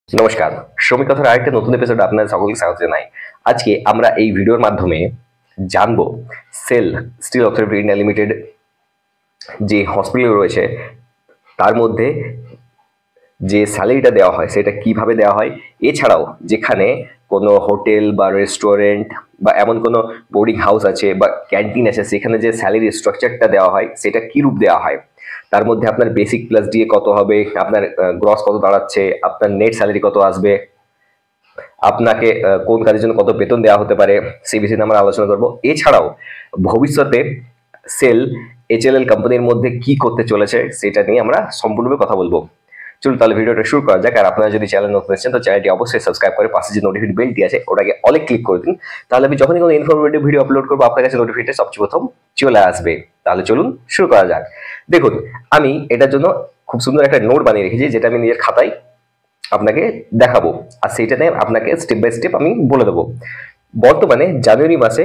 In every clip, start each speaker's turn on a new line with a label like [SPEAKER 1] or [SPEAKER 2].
[SPEAKER 1] নমস্কার, শ্রমিক কথার আরেকটা নতুন এপিসোডে আপনাদের সকলকে স্বাগত জানাই। আজকে আমরা এই ভিডিওর মাধ্যমে জানবো sell still authority of India limited যে হসপিটাল রয়েছে তার মধ্যে যে স্যালারিটা দেওয়া হয় সেটা কিভাবে দেওয়া হয়, এছাড়াও যেখানে কোনো হোটেল বা রেস্টুরেন্ট বা এমন কোনো বোর্ডিং হাউস আছে বা ক্যান্টিন আছে সেখানে যে স্যালারি স্ট্রাকচারটা দেওয়া হয় সেটা কী রূপ দেওয়া হয়, তার মধ্যে আপনার বেসিক প্লাস ডিএ কত হবে, আপনার গ্রস কত দাঁড়াচ্ছে, আপনার নেট স্যালারি কত আসবে, আপনাকে কোন কাজের জন্য কত বেতন দেওয়া হতে পারে সেই বিষয়ে আমরা আলোচনা করব। এছাড়াও ভবিষ্যতে সেল এইচএলএল কোম্পানির মধ্যে কি করতে চলেছে সেটা নিয়ে আমরা সম্পূর্ণভাবে কথা বলবো। চলুন তাহলে ভিডিওটা শুরু করা যাক। আর আপনারা যদি চ্যানেল নতুন এসেছেন তো চ্যানেলটি অবশ্যই সাবস্ক্রাইব করে পাশে যে নোটিফিকেশন বেলটি আছে ওটাকে অলে ক্লিক করে দিন, তাহলে আমি যখনই কোনো ইনফরমেটিভ ভিডিও আপলোড করবো আপনার কাছে নোটিফিকেশন সবচেয়ে প্রথম চলে আসবে। তাহলে চলুন শুরু করা যাক। দেখুন, আমি এটার জন্য খুব সুন্দর একটা নোট বানিয়ে রেখেছি যেটা আমি নিজের খাতায় আপনাকে দেখাবো, আর সেইটাতে আপনাকে স্টেপ বাই স্টেপ আমি বলে দেবো। বর্তমানে জানুয়ারি মাসে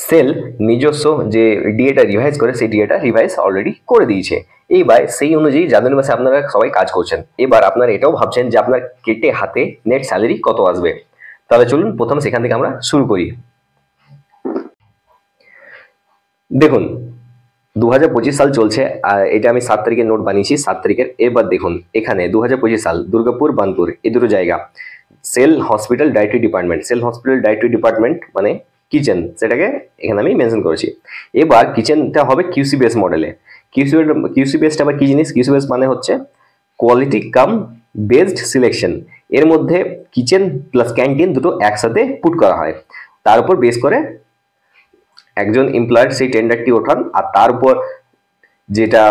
[SPEAKER 1] সেল নিজস্ব যে ডিএটা রিভাইজ করে সেই ডিএটা রিভাইজ অলরেডি করে দিয়েছে। এইবার সেই অনুযায়ী জানুয়ারি মাসে আপনারা সবাই কাজ করছেন। এবার আপনারা এটাও ভাবছেন যে আপনার কেটে হাতে নেট স্যালারি কত আসবে। তাহলে চলুন প্রথমে সেখান থেকে আমরা শুরু করি। দেখুন, 2025 সাল চলছে, আর এটা আমি 7 তারিখের নোট বানিয়েছি, 7 তারিখের। এবার দেখুন এখানে 2025 সাল দুর্গাপুর বানপুর এই দুটো জায়গা SAIL hospital dietary department, SAIL hospital dietary department মানে কিচেন, সেটাকে এখানে আমি মেনশন করেছি। এবার কিচেনটা হবে কিউসি বেস মডেলে। কিউসি বেসটা আবার কি জিনিস? কিউসি বেস মানে হচ্ছে কোয়ালিটি কাম বেসড সিলেকশন। এর মধ্যে কিচেন প্লাস ক্যান্টিন দুটো একসাথে পুট করা হয়, তার উপর বেস করে একজন এমপ্লয়ার সেই টেন্ডারটি ওঠান, আর তারপর যেটা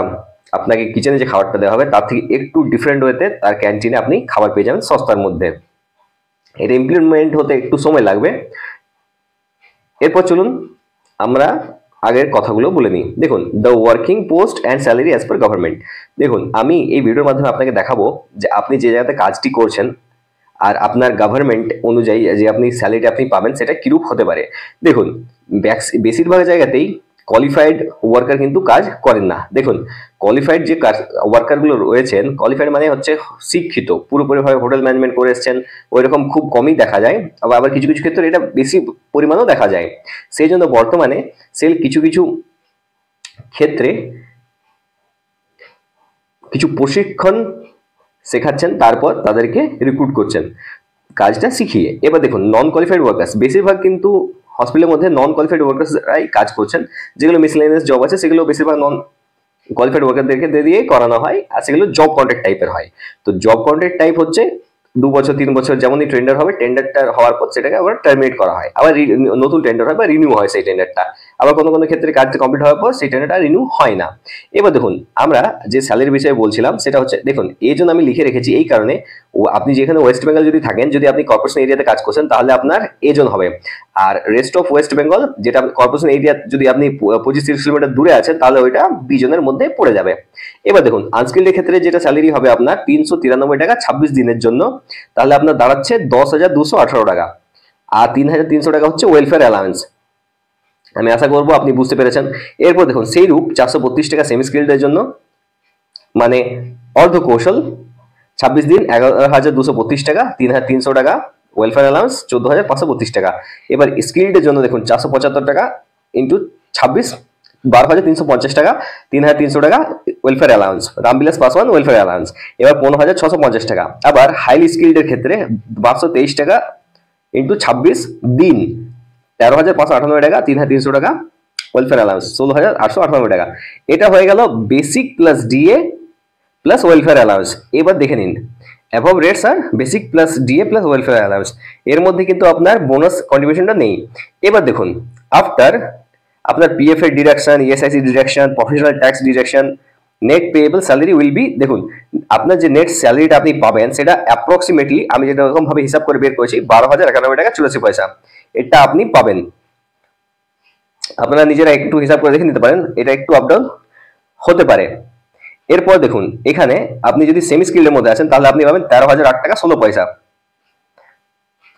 [SPEAKER 1] আপনাকে কিচেনে যে খাবারটা দেওয়া হবে তার থেকে একটু ডিফারেন্ট ওয়েতে তার ক্যান্টিনে আপনি খাবার পেয়ে যাবেন সস্তার মধ্যে। এটা ইমপ্লিমেন্ট হতে একটু সময় লাগবে। এরপর চলুন আমরা আগের কথাগুলো বলে নিই। দেখুন, the working post and salary as per government. দেখুন, আমি এই ভিডিওর মাধ্যমে আপনাকে দেখাবো যে আপনি যে জায়গাতে কাজটি করছেন আর আপনার গভর্নমেন্ট অনুযায়ী যে আপনি স্যালারিটা আপনি পাবেন সেটা কিরূপ হতে পারে। দেখুন, বেশিরভাগ জায়গাতেই কোয়ালিফাইড ওয়ার্কার কিন্তু কাজ করেন না। দেখুন, কোয়ালিফাইড যে ওয়ার্কারগুলো রয়েছেন, কোয়ালিফাইড মানে হচ্ছে শিক্ষিত, পুরোপুরিভাবে হোটেল ম্যানেজমেন্ট করে এসছেন, ওইরকম খুব কমই দেখা যায়। আবার কিছু কিছু ক্ষেত্রে এটা বেশি পরিমাণেও দেখা যায়। সেই জন্য বর্তমানে সেল কিছু কিছু ক্ষেত্রে কিছু প্রশিক্ষণ শেখাচ্ছেন, তারপর তাদেরকে রিক্রুট করছেন কাজটা শিখিয়ে। এবার দেখুন, নন কোয়ালিফাইড ওয়ার্কার্স, বেশিরভাগ কিন্তু হসপিটালের মধ্যে নন কোয়ালিফাইড ওয়ার্কার্সরাই কাজ করছেন। যেগুলো মিসলেনিয়াস জব আছে সেগুলো বেশিরভাগ নন কোয়ালিফাইড ওয়ার্কারদেরকে দিয়ে করানো হয়, আর সেগুলো জব কন্ট্রাক্ট টাইপের হয়। তো জব কন্ট্রাক্ট টাইপ হচ্ছে 2 বছর 3 বছর যেমনই টেন্ডার হবে, টেন্ডারটা হওয়ার পর সেটাকে আবার টার্মিনেট করা হয়, আবার নতুন টেন্ডার হয় বা রিনিউ হয় সেই টেন্ডারটা। আবার কোনো কোনো ক্ষেত্রে কাজটা কমপ্লিট হওয়ার পর সেই টেন্ডারটা রিনিউ হয় না। এবার দেখুন, আমরা যে স্যালারির বিষয়ে বলছিলাম সেটা হচ্ছে, দেখুন এই জন্য আমি লিখে রেখেছি এই কারণে, আপনি যেখানে ওয়েস্ট বেঙ্গল যদি থাকেন, যদি আপনি কর্পোরেশন এরিয়াতে কাজ করছেন তাহলে আপনার এজন হবে। আর রেস্ট অফ ওয়েস্ট বেঙ্গল যেটা কর্পোরেশন এরিয়া যদি আপনি 25-30 কিলোমিটার দূরে আছেন তাহলে ওইটা বিজনের মধ্যে পড়ে যাবে। এবার দেখুন, আনস্কিল্ডের ক্ষেত্রে যেটা স্যালারি হবে আপনার 393 টাকা 26 দিনের জন্য, তাহলে আপনার দাঁড়াচ্ছে 10,218 টাকা। আর 3,300 টাকা হচ্ছে ওয়েলফেয়ার অ্যালাউন্স। আমি আশা করবো আপনি বুঝতে পেরেছেন। এরপর দেখুন, সেই রূপ 432 টাকা সেমি স্কিল্ডের জন্য, মানে অর্ধ কৌশল 26 দিন 11,232 টাকা, 3,300 টাকা ওয়েলফেয়ার অ্যালাউন্স, 14,532 টাকা। এবার স্কিল্ডের জন্য দেখুন 475 টাকা ইন্টু 26, 12,350 টাকা, 3,300 টাকা welfare allowance, Ramvilas Paswan welfare allowance. এবার 15,650 টাকা। আবার হাইলি স্কিল্ডের ক্ষেত্রে 523 টাকা ইন্টু 26 দিন, 13,598 টাকা, 3,300 টাকা ওয়েলফেয়ার অ্যালাউন্স, 16,898 টাকা। এটা হয়ে গেল basic plus DA plus welfare allowance. এবার দেখে নিন, অ্যাবভ রেটস আর basic plus DA plus welfare allowance, এর মধ্যে কিন্তু আপনার বোনাস কন্ট্রিবিউশনটা নেই। এবার দেখুন, আফটার আপনার পিএফ এর deduction, ESIC deduction, professional tax deduction, net payable salary will be, দেখুন আপনার যে নেট স্যালারিটা আপনি পাবেন সেটা অ্যাপ্রক্সিমেটলি আমি যেটা এরকম ভাবে হিসাব করে বের করেছি 12,091 টাকা 84 পয়সা এটা আপনি পাবেন। আপনারা নিজেরা একটু হিসাব করে দেখে নিতে পারেন, এটা একটু আপ ডাউন হতে পারে। এরপর দেখুন, এখানে আপনি যদি সেমি স্কিল্ডের মধ্যে আছেন তাহলে আপনি পাবেন 13,008 টাকা 16 পয়সা,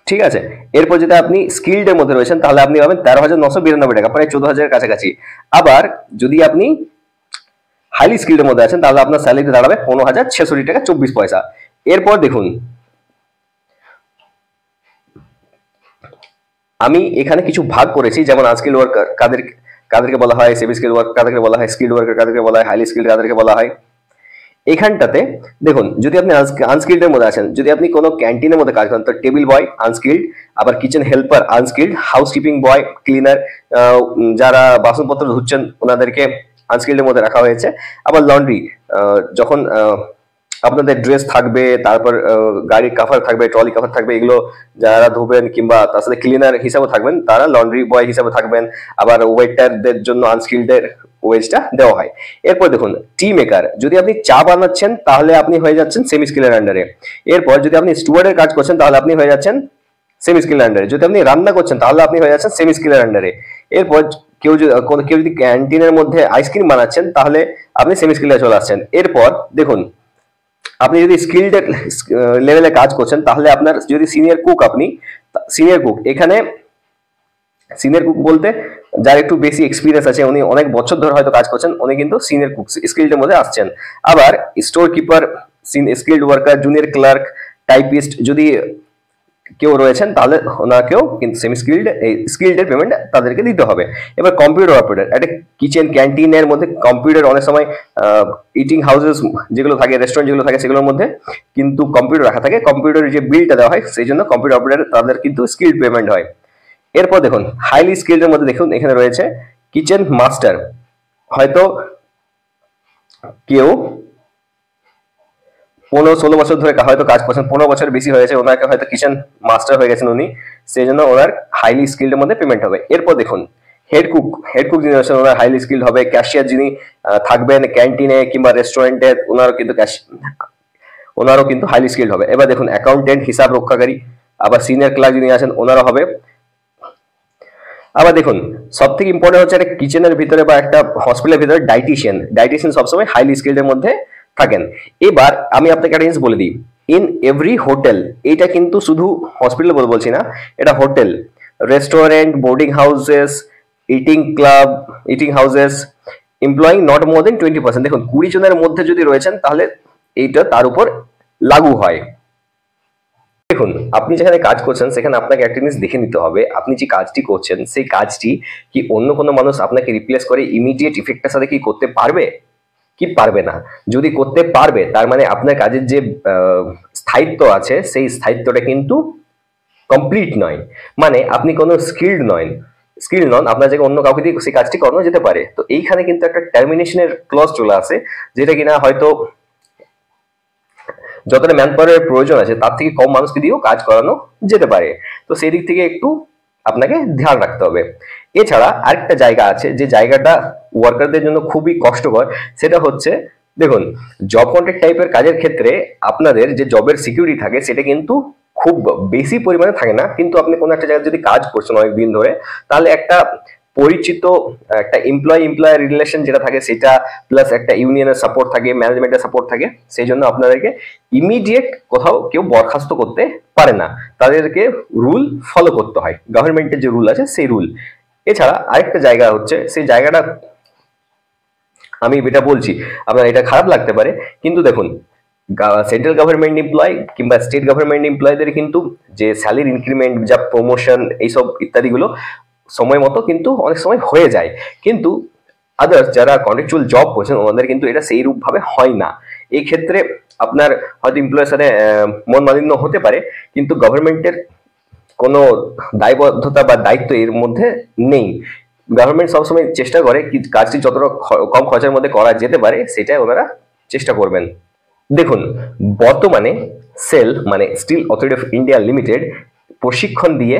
[SPEAKER 1] ঠিক আছে। এরপর যদি আপনি স্কিল্ডের মধ্যে রয়েছেন তাহলে আপনি পাবেন 13,992 টাকা, প্রায় 14,000 কাছাকাছি। আবার যদি আপনি হাইলি স্কিল্ডের মধ্যে আছেন তাহলে আপনার স্যালারি দাঁড়াবে 15,066 টাকা 24 পয়সা। এরপর দেখুন, আমি এখানে কিছু ভাগ করেছি, যেমন আনস্কিল্ড ওয়ার্কার কাদেরকে বলা হয়, সেমি স্কিল্ড ওয়ার্কার কাদেরকে বলা হয়, স্কিল্ড ওয়ার্কার কাদেরকে বলা হয়, হাইলি স্কিল্ড কাদেরকে বলা হয়। এখানটাতে দেখুন, যদি আপনি আনস্কিল্ডের মধ্যে আছেন, যদি আপনি কোনো ক্যান্টিনের মধ্যে কাজ করেন তো টেবিল বয় আনস্কিল্ড, আবার কিচেন হেল্পার আনস্কিল্ড, হাউসকিপিং বয়, ক্লিনার, যারা বাসনপত্র ধুচ্ছেন ওনাদেরকে আনস্কিল্ডের মধ্যে রাখা হয়েছে। আবার লন্ড্রি, যখন আপনাদের ড্রেস থাকবে, তারপর গাড়ির কাভার থাকবে, ট্রলি কাভার থাকবে, এগুলো যারা ধোবেন কিংবা তার সাথে ক্লিনার হিসাবে থাকবেন তারা লন্ড্রি বয় হিসাবে থাকবেন। আবার ওয়েটারদের জন্য আনস্কিল্ডের ওয়েজটা দেওয়া হয়। এরপর দেখুন টি মেকার, যদি আপনি চা বানাচ্ছেন তাহলে আপনি হয়ে যাচ্ছেন সেমি স্কিলের আন্ডারে। এরপর যদি আপনি স্টুয়ার্ডের কাজ করছেন তাহলে আপনি হয়ে যাচ্ছেন সেমি স্কিলের আন্ডারে। যদি আপনি রান্না করছেন তাহলে আপনি হয়ে যাচ্ছেন সেমি স্কিলের আন্ডারে। এরপর কেউ যদি ক্যান্টিনের মধ্যে আইসক্রিম বানাচ্ছেন তাহলে আপনি সেমি স্কিলে চলে আসছেন। এরপর দেখুন, আপনি যদি স্কিল্ড লেভেলে কাজ করছেন তাহলে আপনার যদি সিনিয়র কুক, আপনি সিনিয়র কুক, এখানে সিনিয়র কুক বলতে যার একটু বেশি এক্সপিরিয়েন্স আছে, উনি অনেক বছর ধরে হয়তো কাজ করছেন, উনি কিন্তু সিনিয়র কুক স্কিল্ডের মধ্যে আসছেন। আবার storekeeper, skilled worker, junior clerk, typist যদি কেউ রয়েছেন তাহলে ওনাকেও কিন্তু সেমি স্কিল্ড, এই স্কিল্ডের পেমেন্ট তাদেরকে দিতে হবে। এবার কম্পিউটার অপারেটর, একটা কিচেন ক্যান্টিনের মধ্যে কম্পিউটার, অনেক সময় ইটিং হাউসেস যেগুলো থাকে, রেস্টুরেন্ট যেগুলো থাকে সেগুলোর মধ্যে কিন্তু কম্পিউটার রাখা থাকে, কম্পিউটারের যে বিলটা দেওয়া হয় সেই জন্য কম্পিউটার অপারেটর তাদের কিন্তু স্কিল্ড পেমেন্ট হয়। এরপর দেখুন হাইলি স্কিল্ডের মধ্যে দেখুন এখানে রয়েছে কিচেন মাস্টার, হয়তো কেউ 15-16 বছর ধরে হয়তো কাজ করছেন, 15 বছর বেশি হয়েছে, ওনাকে হয়তো কিচেন মাস্টার হয়ে গেছেন উনি, সেই জন্য ওনার হাইলি স্কিল্ডের মধ্যে পেমেন্ট হবে। এরপর দেখুন হেড কুক যিনি আছেন ওনার হাইলি স্কিল্ড হবে। ক্যাশিয়ার যিনি থাকবেন ক্যান্টিনে কিংবা রেস্টুরেন্টে, ওনারও কিন্তু হাইলি স্কিল্ড হবে। এবার দেখুন অ্যাকাউন্টেন্ট, হিসাব রক্ষাকারী, আবার সিনিয়র ক্লার্ক যিনি আছেন ওনারও হবে। আবার দেখুন সব থেকে ইম্পর্টেন্ট হচ্ছে একটা কিচেনের ভিতরে বা একটা হসপিটালের ভিতরে ডাইটিশিয়ান সবসময় হাইলি স্কিল্ডের মধ্যে থাকেন। এবার আমি আপনাকে একটা জিনিস বলে দিই, ইন এভরি হোটেল, এটা কিন্তু শুধু হসপিটাল বলছি না, এটা hotel, restaurant, boarding houses, eating houses, employing not more than 20%, দেখুন 20 জনের মধ্যে যদি রয়েছেন তাহলে এইটা তার উপর লাগু হয়। দেখুন আপনি যেখানে কাজ করছেন সেখানে আপনাকে একটা জিনিস দেখে নিতে হবে, আপনি যে কাজটি করছেন সেই কাজটি কি অন্য কোনো মানুষ আপনাকে রিপ্লেস করে ইমিডিয়েট ইফেক্টের সাথে কি করতে পারবে কি পারবে না। যদি করতে পারবে তার মানে আপনার কাজের যে স্থায়িত্ব আছে সেই স্থায়িত্বটা কিন্তু কমপ্লিট নয়, মানে আপনি কোনো স্কিল্ড নন, আপনার জায়গায় অন্য কাউকে দিয়ে সেই কাজটি করানো যেতে পারে। তো এইখানে কিন্তু একটা টার্মিনেশনের ক্লজ চলে আসে, যেটা কিনা হয়তো যতটা ম্যান পাওয়ারের প্রয়োজন আছে তার থেকে কম মানুষকে দিয়েও কাজ করানো যেতে পারে। তো সেই দিক থেকে একটু আপনাকে ধ্যান রাখতে হবে। এছাড়া আরেকটা জায়গা আছে যে জায়গাটা ওয়ার্কারদের জন্য খুবই কষ্টকর, সেটা হচ্ছে দেখুন জব কন্ট্রাক্ট টাইপের কাজের ক্ষেত্রে আপনাদের যে জবের সিকিউরিটি থাকে সেটা কিন্তু খুব বেশি পরিমাণে থাকে না। কিন্তু আপনি কোনো একটা জায়গায় যদি কাজ করছেন অনেক দিন ধরে, তাহলে একটা পরিচিত একটা এমপ্লয়ার রিলেশন যেটা থাকে সেটা, প্লাস একটা ইউনিয়নের সাপোর্ট থাকে, ম্যানেজমেন্টের সাপোর্ট থাকে, সেই জন্য আপনাদেরকে ইমিডিয়েট কোথাও কেউ বরখাস্ত করতে পারে না, তাদেরকে রুল ফলো করতে হয়, গভর্নমেন্টের যে রুল আছে সেই রুল। এছাড়া আরেকটা জায়গা হচ্ছে, সেই জায়গাটা আমি যেটা বলছি আপনার এটা খারাপ লাগতে পারে, কিন্তু দেখুন সেন্ট্রাল গভর্নমেন্ট এমপ্লয় কিংবা স্টেট গভর্নমেন্ট এমপ্লয়ীদের কিন্তু যে স্যালারি ইনক্রিমেন্ট, যা প্রমোশন, এইসব ইত্যাদিগুলো সময় মতো কিন্তু অনেক সময় হয়ে যায়, কিন্তু আদার্স যারা কন্ট্রাকচুয়াল জব করছেন ওনাদের কিন্তু এটা সেই রূপভাবে হয় না। এই ক্ষেত্রে আপনার হয়তো এমপ্লয়ের সাথে মন মালিন্য হতে পারে, কিন্তু গভর্নমেন্টের কোনো দায়বদ্ধতা বা দায়িত্ব এর মধ্যে নেই। গভর্নমেন্ট সবসময় চেষ্টা করে কি কাজটি যতটা কম খরচের মধ্যে করা যেতে পারে সেটাই ওনারা চেষ্টা করবেন। দেখুন বর্তমানে সেল মানে steel authority of India limited প্রশিক্ষণ দিয়ে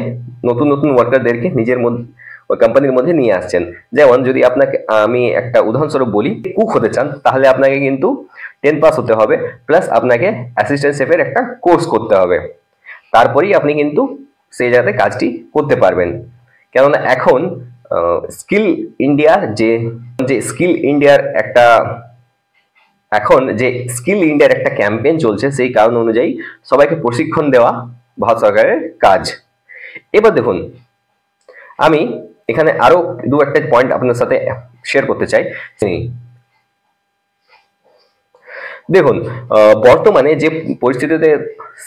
[SPEAKER 1] নতুন নতুন ওয়ার্কারদেরকে নিজের মধ্যে ওই কোম্পানির মধ্যে নিয়ে আসছেন। যেমন যদি আপনাকে আমি একটা উদাহরণস্বরূপ বলি, কুক হতে চান তাহলে আপনাকে কিন্তু 10 পাস হতে হবে, প্লাস আপনাকে অ্যাসিস্ট্যান্ট শেফের একটা কোর্স করতে হবে, তারপরেই আপনি কিন্তু সেই জায়গাতে কাজটি করতে পারবেন। কেননা এখন স্কিল ইন্ডিয়ার একটা ক্যাম্পেইন চলছে, সেই কারণ অনুযায়ী সবাইকে প্রশিক্ষণ দেওয়া ভারত সরকারের কাজ। এবার দেখুন আমি এখানে আরো একটা পয়েন্ট আপনার সাথে শেয়ার করতে চাই। দেখুন বর্তমানে যে পরিস্থিতিতে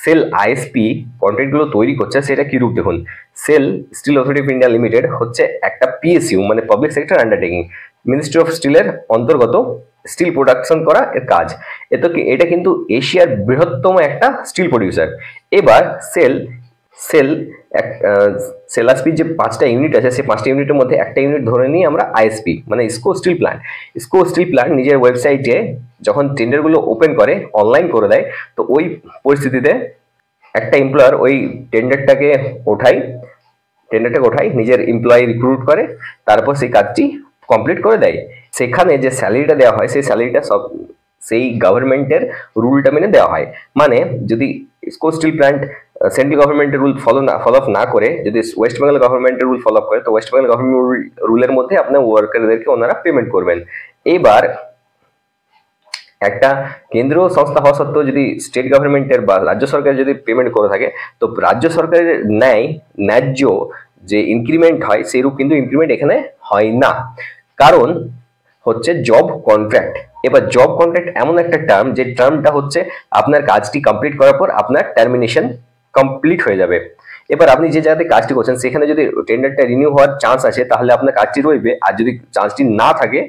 [SPEAKER 1] সেল আইএসপি কন্ট্রাক্টগুলো তৈরি করছে সেটা কি রূপ দেখুন। Sell still authority of India limited হচ্ছে একটা পিএসইউ মানে public sector undertaking, ministry of স্টিলের অন্তর্গত স্টিল প্রোডাকশন করা এর কাজ। এটা কিন্তু এশিয়ার বৃহত্তম একটা স্টিল প্রডিউসার। এবার সেল সেল সেলাসপি যে 5টা ইউনিট আছে সেই 5টা ইউনিটের মধ্যে একটা ইউনিট ধরে নিই আমরা আইএসপি মানে IISCO steel plant. IISCO steel plant নিজের ওয়েবসাইটে যখন টেন্ডারগুলো ওপেন করে অনলাইন করে দেয়, তো ওই পরিস্থিতিতে একটা এমপ্লয়ার ওই টেন্ডারটাকে ওঠায় নিজের এমপ্লয়ি রিক্রুট করে, তারপর সেই কাজটি কমপ্লিট করে দেয়। সেখানে যে স্যালারিটা দেওয়া হয় সেই স্যালারিটা সব সেই গভর্নমেন্টের রুলটা মেনে দেওয়া হয়। মানে যদি ইসকো স্টিল প্ল্যান্ট সেন্ট্রাল গভর্নমেন্টের রুল ফলো আপ না করে যদি ওয়েস্ট বেঙ্গল গভর্নমেন্টের রুল ফলো আপ করে, তো ওয়েস্ট বেঙ্গল গভর্নমেন্ট রুলের মধ্যে আপনার ওয়ার্কারদেরকে ওনারা পেমেন্ট করবেন। এইবার একটা কেন্দ্রীয় সংস্থা হওয়া সত্ত্বেও যদি স্টেট গভর্নমেন্টের বা রাজ্য সরকার যদি পেমেন্ট করে থাকে, তো রাজ্য সরকারের ন্যায্য যে ইনক্রিমেন্ট হয় সেইরূপ কিন্তু ইনক্রিমেন্ট এখানে হয় না, কারণ হচ্ছে জব কন্ট্রাক্ট। এবার জব কন্ট্রাক্ট এমন একটা টার্ম যে টার্মটা হচ্ছে আপনার কাজটি কমপ্লিট করার পর আপনার টার্মিনেশন কমপ্লিট হয়ে যাবে। এবার আপনি যে জায়গাতে কাজটি করছেন সেখানে যদি টেন্ডারটা রিনিউ হওয়ার চান্স আছে তাহলে আপনার কাজটি রইবে, আর যদি চান্সটি না থাকে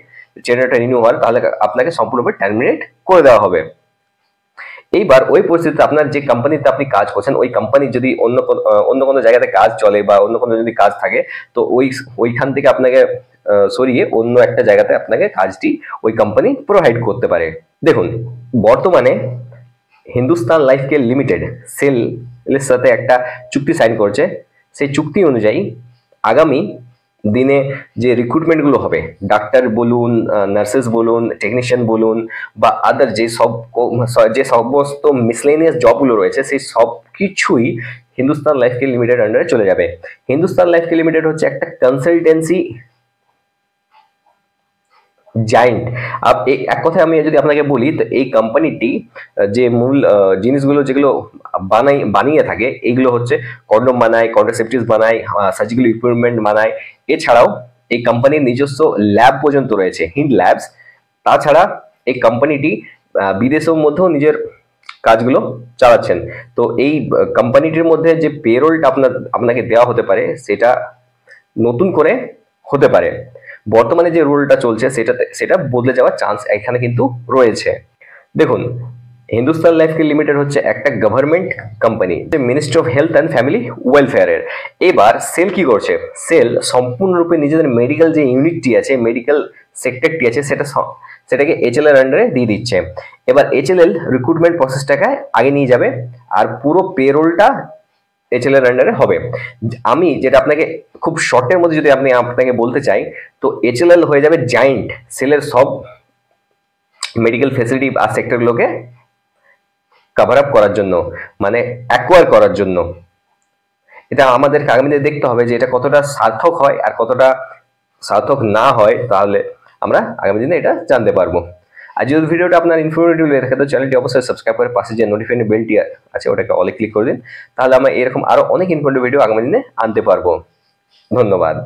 [SPEAKER 1] টেন্ডারটা রিনিউ হওয়ার তাহলে আপনাকে সম্পূর্ণভাবে টার্মিনেট করে দেওয়া হবে। এইবার ওই পরিস্থিতিতে আপনার যে কোম্পানিতে আপনি কাজ করছেন ওই কোম্পানি যদি অন্য কোনো জায়গাতে কাজ চলে বা অন্য কোনো যদি কাজ থাকে, তো ওইখান থেকে আপনাকে সরিয়ে অন্য একটা জায়গাতে আপনাকে কাজটি ওই কোম্পানি প্রোভাইড করতে পারে। দেখুন বর্তমানে হিন্দুস্তান লাইফকেয়ার লিমিটেড সেলের সাথে একটা চুক্তি সাইন করেছে। সেই চুক্তি অনুযায়ী আগামী দিনে যে রিক্রুটমেন্টগুলো হবে, ডাক্তার বলুন, নার্সেস বলুন, টেকনিশিয়ান বলুন বা আদার যে সমস্ত মিসলেনিয়াস জবগুলো রয়েছে সেই সব কিছুই হিন্দুস্তান লাইফকেয়ার লিমিটেড আন্ডারে চলে যাবে। হিন্দুস্তান লাইফকেয়ার লিমিটেড হচ্ছে একটা কনসালটেন্সি জায়েন্ট। এক কথায় আমি যদি আপনাকে বলি, তো এই কোম্পানিটি যে মূল জিনিসগুলো যেগুলো বানিয়ে থাকে এইগুলো হচ্ছে কন্ডম বানায়, কন্ট্রাসেপটিভস বানায়, সার্জিক্যাল ইকুইপমেন্ট বানায়। এছাড়াও এই কোম্পানির নিজস্ব ল্যাব পর্যন্ত রয়েছে, হিন্দ ল্যাবস। তাছাড়া এই কোম্পানিটি বিদেশের মধ্যেও নিজের কাজগুলো চালাচ্ছেন। তো এই কোম্পানিটির মধ্যে যে পেরোলটা আপনাকে দেওয়া হতে পারে সেটা নতুন করে হতে পারে। বর্তমানে যে রুলটা চলছে সেটা বদলে যাওয়ার চান্স এখানে কিন্তু রয়েছে। দেখুন হিন্দুস্তান লাইফকেয়ার লিমিটেড হচ্ছে একটা government company, ministry of health and family ওয়েলফেয়ারের। এবার সেল কি করছে, সেল সম্পূর্ণরূপে নিজেদের মেডিকেল যে ইউনিটটি আছে, মেডিকেল সেক্টরটি আছে সেটাকে এইচএলএল আন্ডারে দিয়ে দিচ্ছে। এবার এইচএলএল রিক্রুটমেন্ট প্রসেসটাকে আগে নিয়ে যাবে আর পুরো পেরোলটা এইচএলএল আন্ডারে হবে। আমি যেটা আপনাকে খুব শর্টের মধ্যে যদি আপনাকে বলতে চাই, তো এইচএলএল হয়ে যাবে জায়েন্ট সেলের সব মেডিকেল ফ্যাসিলিটি আর সেক্টরগুলোকে কভার আপ করার জন্য, মানে অ্যাকোয়ার করার জন্য। এটা আমাদের আগামী দিনে দেখতে হবে যে এটা কতটা সার্থক হয় আর কতটা সার্থক না হয়, তাহলে আমরা আগামী দিনে এটা জানতে পারবো। আর যদি ভিডিওটা আপনার ইনফরমেটিভ লেগে থাকে তো চ্যানেলটি অবশ্যই সাবস্ক্রাইব করে পাশে যে নোটিফিকেশন বেলটি আছে ওটাকে অলে ক্লিক করে দিন, তাহলে আমরা এরকম আরো অনেক ইনফরমেটিভ ভিডিও আগামী দিনে আনতে পারবো। ধন্যবাদ।